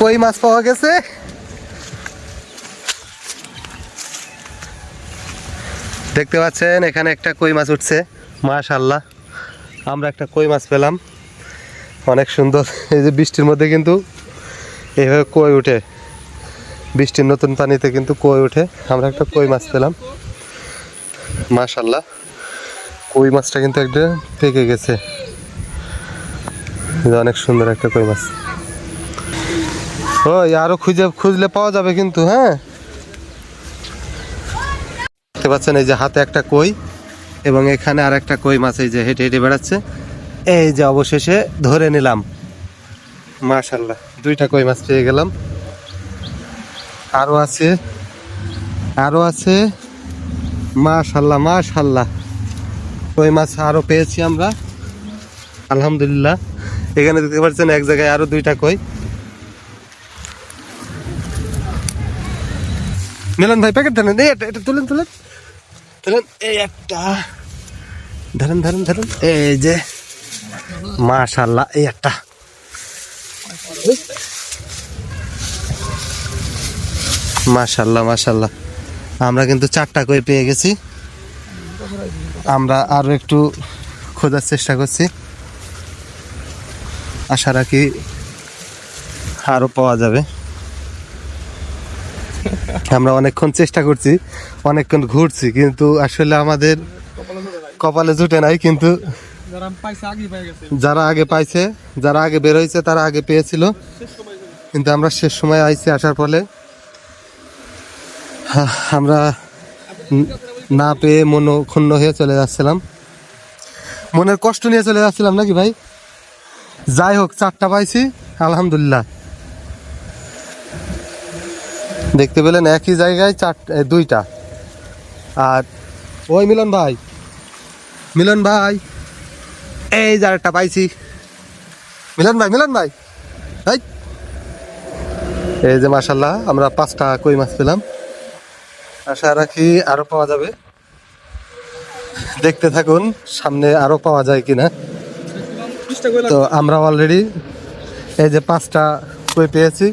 কই মাছ পাওয়া গেছে। দেখতে পাচ্ছেন এখানে একটা কই মাছ উঠছে, মাশাআল্লাহ। আমরা একটা কই মাছ পেলাম, অনেক সুন্দর। এই যে বৃষ্টির মধ্যে কিন্তু এইভাবে কই উঠে, বৃষ্টির নতুন পানিতে কিন্তু কই উঠে। আমরা একটা কই মাছ পেলাম, মাশাআল্লাহ। কই মাছটা কিন্তু একটা পেকে গেছে, অনেক সুন্দর একটা কই মাছ। ওই আরো খুঁজলে পাওয়া যাবে কিন্তু। হ্যাঁ, দেখতে পাচ্ছেন এই যে হাতে একটা কই এবং এখানে আর একটা কই মাছ এই যে হেঁটে হেঁটে বেড়াচ্ছে। এই যে অবশেষে ধরে নিলাম, মাশাআল্লাহ। দুইটা কই মাছ পেয়ে গেলাম। আরো আছে, আরো আছে, মাশাআল্লাহ মাশাআল্লাহ। কই মাছ আরো পেয়েছি আমরা, আলহামদুলিল্লাহ। এখানে দেখতে পাচ্ছেন এক জায়গায় আরো দুইটা কই। মিলন ভাই প্যাকেট ধরেন, এটা তুলেন তুলেন তুলেন। এই একটা ধরেন ধরেন ধরেন, এই যে মাশাআল্লাহ। এই একটা, মাশাআল্লাহ মাশাআল্লাহ। আমরা কিন্তু 4টা কই পেয়ে গেছি। আমরা আরো একটু খোঁজার চেষ্টা করছি, আশা রাখি আরো পাওয়া যাবে। আমরা অনেকক্ষণ চেষ্টা করছি, অনেকক্ষণ ঘুরছি, কিন্তু আসলে আমাদের কপালে জুটে নাই। কিন্তু যারা আগে পাইছে, যারা আগে বের হয়েছে তারা আগে পেয়েছিল, কিন্তু আমরা শেষ সময় আইছি। আসার ফলে আমরা না পেয়ে মনক্ষুণ্ণ হয়ে চলে যাচ্ছিলাম, মনের কষ্ট নিয়ে চলে যাচ্ছিলাম, নাকি ভাই? যাই হোক, 4টা পাইছি, আলহামদুলিল্লাহ। দেখতে পেলেন একই জায়গায় 2টা। আর ওই মিলন ভাই, মিলন ভাই, এই যে আরেকটা পাইছি। মিলন ভাই, মিলন ভাই, এই যে মাশাআল্লাহ আমরা 5টা কই মাছ পেলাম। আশা রাখি আরো পাওয়া যাবে। দেখতে থাকুন সামনে আরো পাওয়া যায় কিনা। তো আমরা অলরেডি এই যে 5টা কই পেয়েছি।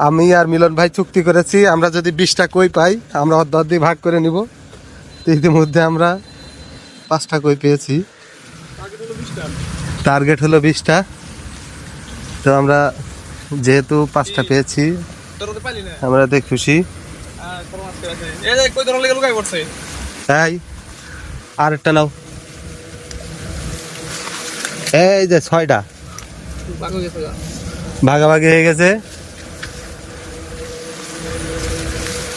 আমি আর মিলন ভাই চুক্তি করেছি, আমরা যদি 20টা কই পাই আমরা অর্ধেক ভাগ করে নিব। তো ইতিমধ্যে আমরা 5টা কই পেয়েছি, টার্গেট হলো 20টা। তো আমরা যেহেতু 5টা পেয়েছি, আমরা দেখ খুশি। তাই আরেকটা নাও, এই যে 6টা ভাগাভাগি হয়ে গেছে।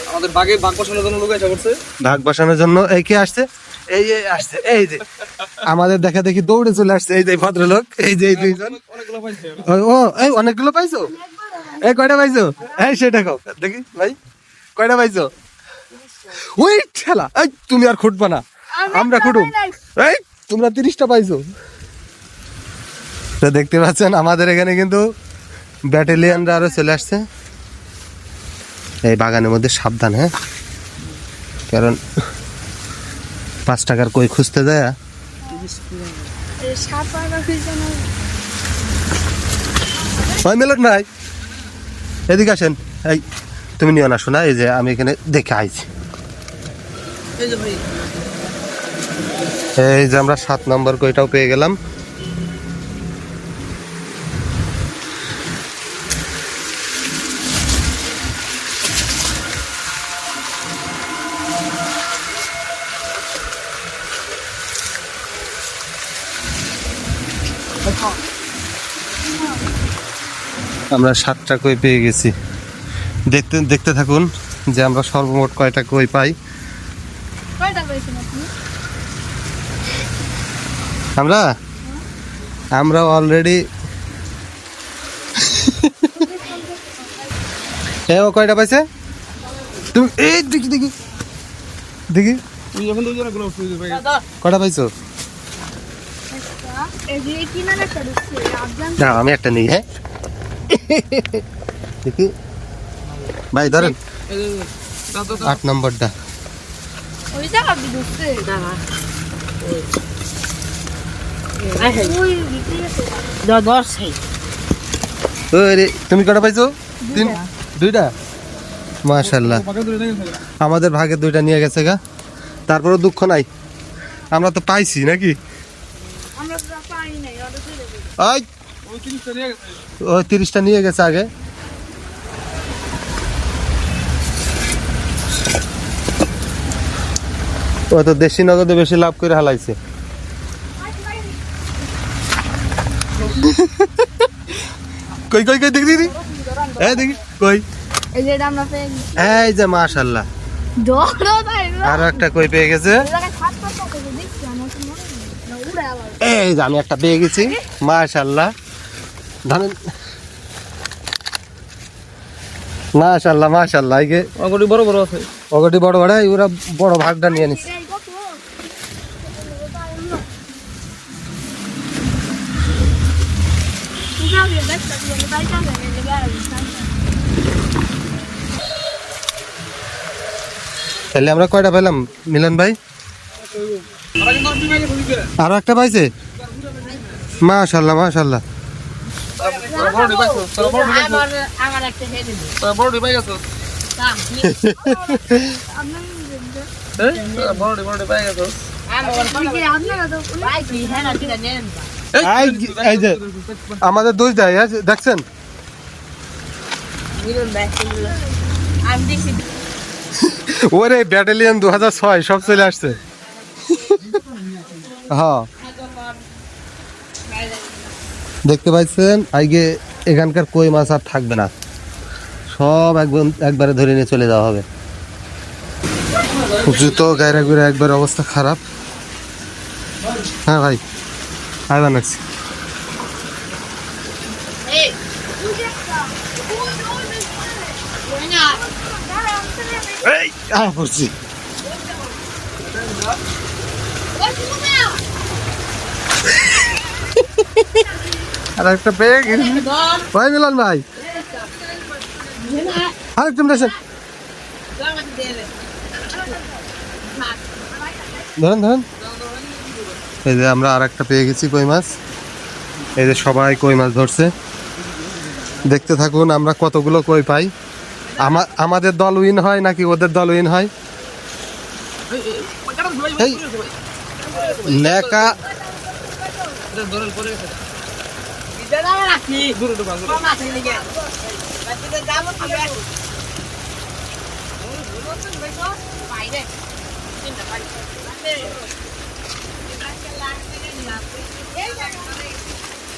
আমাদের ভাগ বসানোর জন্য লোক এসে পড়ছে। ভাগ বসানোর জন্য এই কে আসছে? এই যে আসছে, এই যে আমাদের দেখা দেখি দৌড়ে চলে আসছে এই যে ভদ্রলোক, এই যে এই দুইজন। অনেকগুলো পাইছে। ও এই অনেকগুলো পাইছো? এই কয়টা পাইছো? এই সেটা কও দেখি ভাই, কয়টা পাইছো? ওই ঠেলা, এই তুমি আর খুঁটবা না, আমরা খুঁটুম। এই তোমরা 30টা পাইছো। তো দেখতে পাচ্ছেন আমাদের এখানে কিন্তু ব্যাটালিয়ানরা আরো চলে আসছে। এই বাগানের মধ্যে সাবধান, হ্যাঁ, কারণ 5 টাকার কই খুঁজতে যায়। ওই মিলন ভাই এদিকে আসেন। এই তুমি নিও না শোনা, এই যে আমি এখানে দেখে আইছি। এই যে আমরা 7 নম্বর কইটাও পেয়ে গেলাম। আমরা 7টা কই পেয়ে গেছি। দেখতে দেখতে থাকুন যে আমরা সর্বমোট কয়টা কই পাই। আমরা অলরেডি ও কয়টা পাইছে? তুমি এই দেখি দেখি দেখি কয়টা পাইছো? আমি একটা নেই। হ্যাঁ দেখি ভাই ধরেন 8 নম্বরটা। ওরে তুমি কটা পাইছো? দুইটা। মাশাআল্লাহ, আমাদের ভাগে দুইটা নিয়ে গেছে গা। তারপরেও দুঃখ নাই, আমরা তো পাইছি নাকি। ওই 30টা নিয়ে গেছে আগে। ও তো দেশি নগদে বেশি লাভ করে হালাইছে। কই কই কই দেখি দেখি, এই দেখি কই, এই যে মাশাআল্লাহ আরো একটা কই পেয়ে গেছে। এই যে আমি একটা পেয়ে গেছি মাশাআল্লাহ। ধরেন মাশাআল্লাহ মাশাআল্লাহ, এই যে অগটি বড় বড় আছে, অগটি বড় বড়, ওরা বড় ভাগটা নিয়ে নিছে। তাহলে আমরা কয়টা পেলাম মিলন ভাই? আরো একটা পাইছে মাশাআল্লাহ মাশাআল্লাহ। এই যে আমাদের দুই দেয় দেখছেন। ওরে ব্যাটালিয়ন 2006 সব চলে আসছে। হ্যাঁ দেখতে পাচ্ছেন, আজকে এখানকার কই মাছ আর থাকবে না, সব একবারে ধরে নিয়ে চলে যাওয়া হবে। জুতো গায়রা গুড়ে একবার অবস্থা খারাপ। হ্যাঁ ভাই আই বানাচ্ছি। পড়ছি আর একটা পেয়ে গেছি ভাই মিলন ভাই। আরেকটা ধরেন ধরেন। এই যে আমরা আর একটা পেয়ে গেছি কই মাছ। এই যে সবাই কই মাছ ধরছে, দেখতে থাকুন আমরা কতগুলো কই পাই। আমাদের দল উইন হয় নাকি ওদের দল উইন হয়? লেখা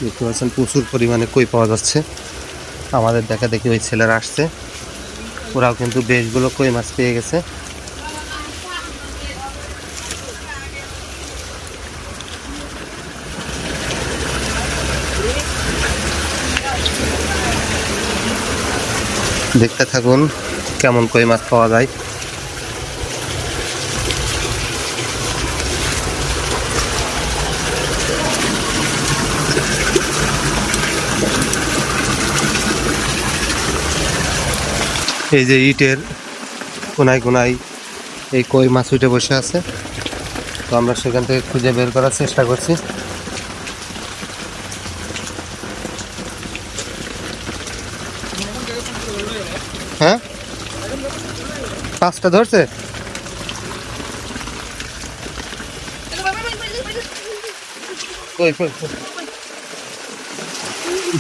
দেখতে পাচ্ছেন প্রচুর পরিমাণে কই পাওয়া যাচ্ছে। আমাদের দেখা দেখি ওই ছেলেরা আসছে, ওরাও কিন্তু বেশগুলো কই মাছ পেয়ে গেছে। দেখতে থাকুন কেমন কই মাছ পাওয়া যায়। এই যে ইটের কোনায় কোনায় এই কই মাছ উঠে বসে আছে, তো আমরা সেখান থেকে খুঁজে বের করার চেষ্টা করছি। হ্যাঁ 5টা ধরছে।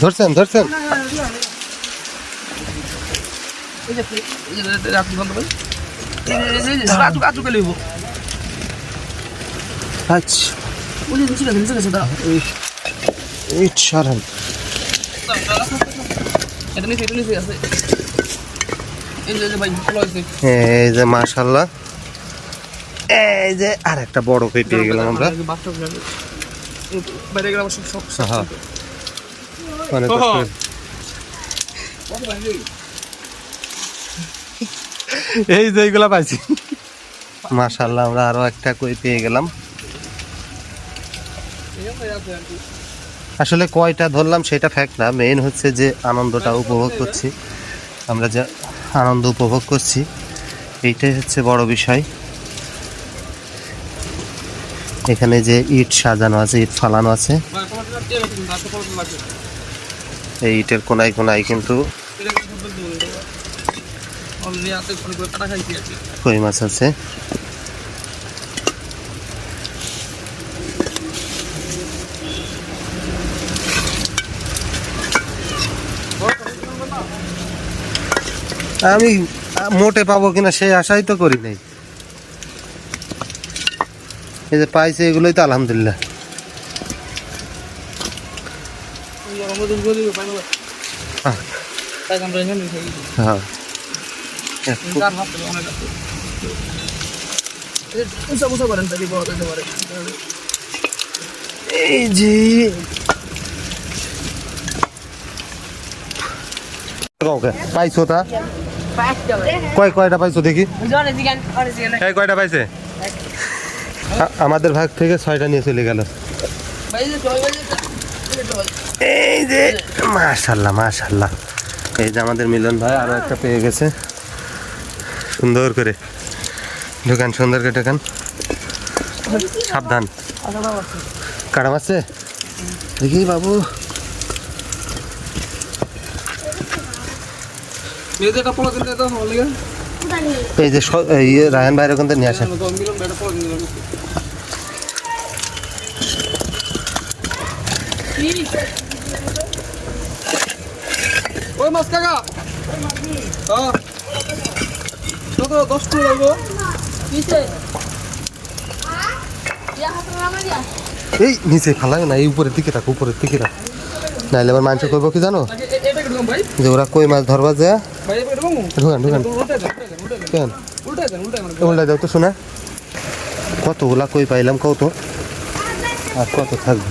ধরছেন ধরছেন। এই যে মাশাআল্লাহ, এই যে আর একটা বড় কই পেয়ে গেলাম আমরা। এই যে এইগুলা পাইছি মাশাআল্লাহ, আমরা আরো একটা কই পেয়ে গেলাম। আসলে কয়টা ধরলাম সেটা ফ্যাক্ট না, মেইন হচ্ছে যে আনন্দটা উপভোগ করছি আমরা, যে আনন্দ উপভোগ করছি এইটাই হচ্ছে বড় বিষয়। এখানে যে ইট সাজানো আছে, ইট ফালানো আছে, এই ইটের কোনায় কোনায় কিন্তু অলরেডি হাতে ফোন করে কাটা খাইছি আর কি। কই মাছ আছে। আমি মোটে পাবো কিনা সেই আশাই তো করি নাই। এই যে পাইছে এগুলোই তো আলহামদুলিল্লাহ। ওই আমাদের গলি পাইলো হ্যাঁ। তাই আমরা এখানে থাকি হ্যাঁ চার হাত থেকে অনেক আছে উঁচা উঁচা করেন তাই বড় দিতে পারে এই যে পাইছো তা কয়টা পাইছো দেখি এই কয়টা পাইছে আমাদের ভাগ থেকে 6টা নিয়ে চলে গেল। এই যে মাশাআল্লাহ মাশাআল্লাহ, এই যে আমাদের মিলন ভাই আরো একটা পেয়ে গেছে। সুন্দর করে ঢুকান, সুন্দর করে ঢুকান, সাবধান। কাটা মারছে দেখি বাবু। মেয়েদেরটা পড়া দিন তো ভালো লাগে। এই যে রায়হান ভাইয়ের ওখান থেকে নিয়ে আসেন। মিলন বেটা পড়া দিন ওই মাছ কাকা হ্যাঁ কত 10 টাকা লাগবো এই নিচে ফালায় না, এই উপরের দিকে রাখ, উপরের দিকে রাখ, নাইলে আবার মানুষ করবো কি জানো, এটা কি ভাই যে ওরা কই মাছ ধরবা যায়। ভাই এটা ঢুকামু ঢুকান ঢুকান উল্টাই দেন কেন উল্টাই দেন উল্টাই মানে উল্টা দাও তো শোনা। কতগুলা কই পাইলাম কত, আর কত থাকবে।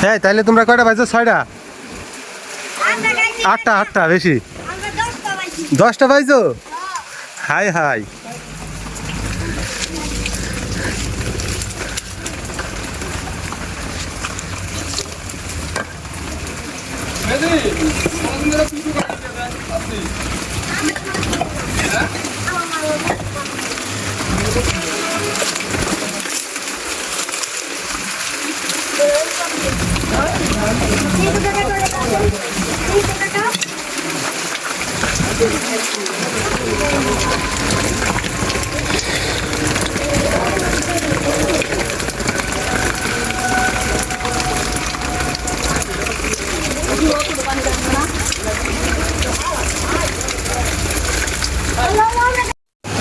হ্যাঁ তাইলে তোমরা কয়টা পাইছো? 6টা 8টা 8টা বেশি 10টা পাইছো। হাই হাই মেদি কোনদিন ধরে পিছু কাটতে দেন আপনি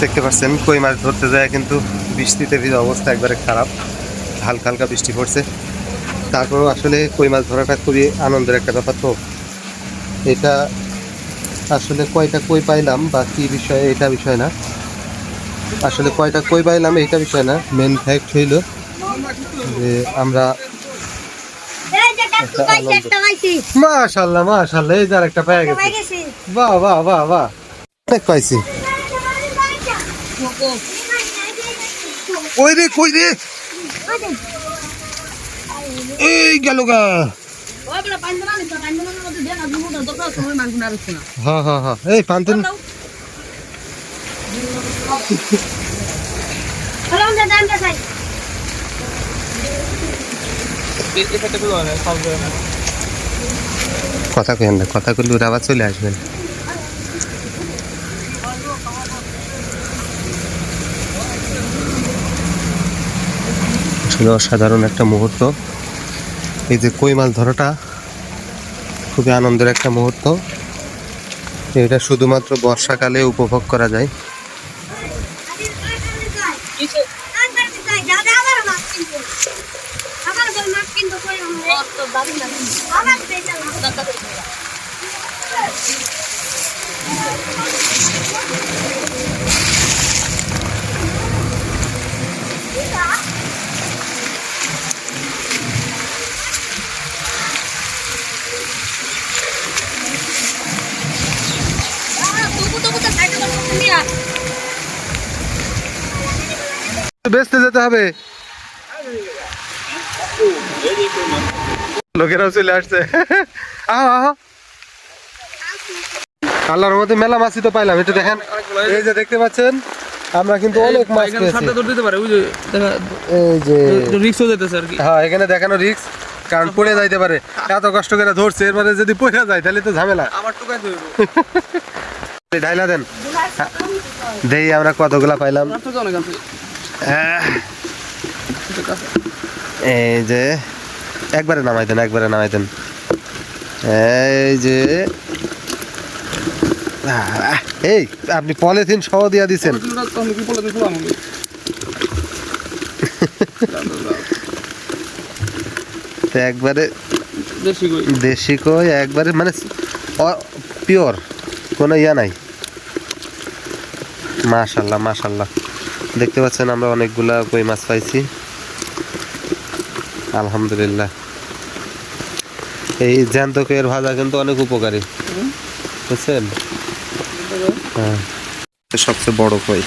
দেখতে পাচ্ছেন কই মাছ ধরতে যায় কিন্তু বৃষ্টিতে ভিজে অবস্থা একবারে খারাপ, হালকা হালকা বৃষ্টি পড়ছে। তারপরেও আসলে কই মাছ ধরাটা খুবই আনন্দের একটা ব্যাপার। তো এটা আসলে কয়টা কই পাইলাম বা কী বিষয় এটা বিষয় না, আসলে কয়টা কই পাইলাম এইটা বিষয় না, মেন ফ্যাক্ট হইল যে আমরা মাশাআল্লাহ মাশাআল্লাহ এই যার একটা পেয়ে গেছে। বাহ বাহ বাহ বাহ, অনেক পাইছি। ওই রে কই রে, এই গেল গা। হ্যাঁ হ্যাঁ হ্যাঁ এই পান্তিন কথা কেন না, কথা কইলে ওরা আবার চলে আসবেন। আসলে অসাধারণ একটা মুহূর্ত। এই যে কই মাছ ধরাটা খুবই আনন্দের একটা মুহূর্ত। এটা শুধুমাত্র বর্ষাকালে উপভোগ করা যায়। বেচতে যেতে হবে, লোকেরাও চলে আসছে। আহ আহ আল্লাহর মধ্যে মেলা মাছই তো পাইলাম, একটু দেখেন। এই যে দেখতে পাচ্ছেন আমরা কিন্তু অনেক মাছ পেয়েছি। এই যে রিক্স হয়ে যেতেছে আর কি। হ্যাঁ, এখানে দেখানো রিস্ক, কারণ পড়ে যাইতে পারে। এত কষ্ট করে ধরছে, এর মানে যদি পড়ে যায় তাহলে তো ঝামেলা। আমার টুকাই দেব। ঢাইলা দেন, দেই আমরা কতগুলা পাইলাম। রাস্তা তো অনেক আছে। এই যে একবারে নামাই দেন, একবারে নামাই দেন। এই যে এই আপনি পলিথিন সহ দিয়া দিচ্ছেন। তুমি কি বলে দিছিলাম আমি? তো একবারে দেশি কই। দেশি কই, একবারে মানে পিওর, কোনো ইয়া নাই। মাশাল্লাহ মাশাল্লাহ, দেখতে পাচ্ছেন আমরা অনেকগুলা কই মাছ পাইছি, আলহামদুলিল্লাহ। এই জ্যান্ত কইয়ের ভাজা কিন্তু অনেক উপকারী, বুঝছেন? হ্যাঁ, সবচেয়ে বড় কই।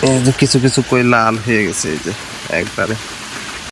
এই যে কিছু কিছু কই লাল হয়ে গেছে, এই যে একবারে।